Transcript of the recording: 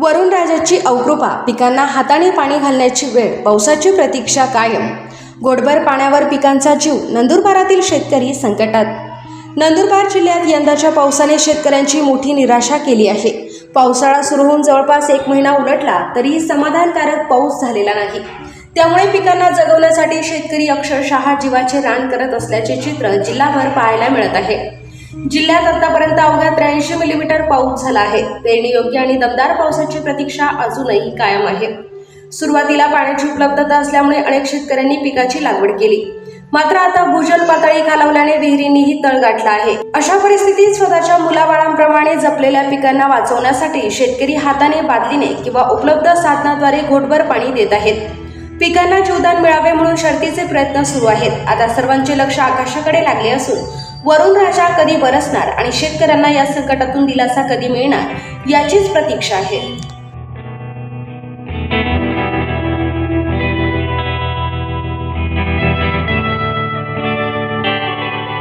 वरुण राजाची अवकृपा, पिकांना हाताने पाणी घालण्याची वेळ, पावसाची प्रतीक्षा कायम. घोटभर पाण्यावर पिकांचा जीव, नंदुरबारातील शेतकरी संकटात. नंदुरबार जिल्ह्यात यंदाच्या पावसाने शेतकऱ्यांची मोठी निराशा केली आहे. पावसाळा सुरू होऊन जवळपास 1 महिना उलटला तरीही समाधानकारक पाऊस झालेला नाही. त्यामुळे पिकांना जगवण्यासाठी शेतकरी अक्षरशः जीवाचे रान करत असल्याचे चित्र जिल्हाभर पाहायला मिळत आहे. जिल्ह्यात आतापर्यंत अवघ्या 83 मिलीमीटर पाऊस झाला आहे. पेरणीयोग्य आणि दमदार पावसाची प्रतीक्षा अजूनही कायम आहे. सुरुवातीला पाण्याची उपलब्धता असल्यामुळे अनेक शेतकऱ्यांनी पिकाची लागवड केली. मात्र आता भूजल पातळी खालावल्याने विहिरींनीही तळ गाठला आहे. अशा परिस्थितीत स्वतःच्या मुलाबाळांप्रमाणे जपलेल्या पिकांना वाचवण्यासाठी शेतकरी हाताने, बादलीने किंवा उपलब्ध साधनाद्वारे घोटभर पाणी देत आहेत. पिकांना जीवदान मिळावे म्हणून शर्थीचे प्रयत्न सुरू आहेत. आता सर्वांचे लक्ष आकाशाकडे लागले असून वरुण राजा कधी बरसणार आणि शेतकऱ्यांना या संकटातून दिलासा कधी मिळणार याचीच प्रतीक्षा आहे.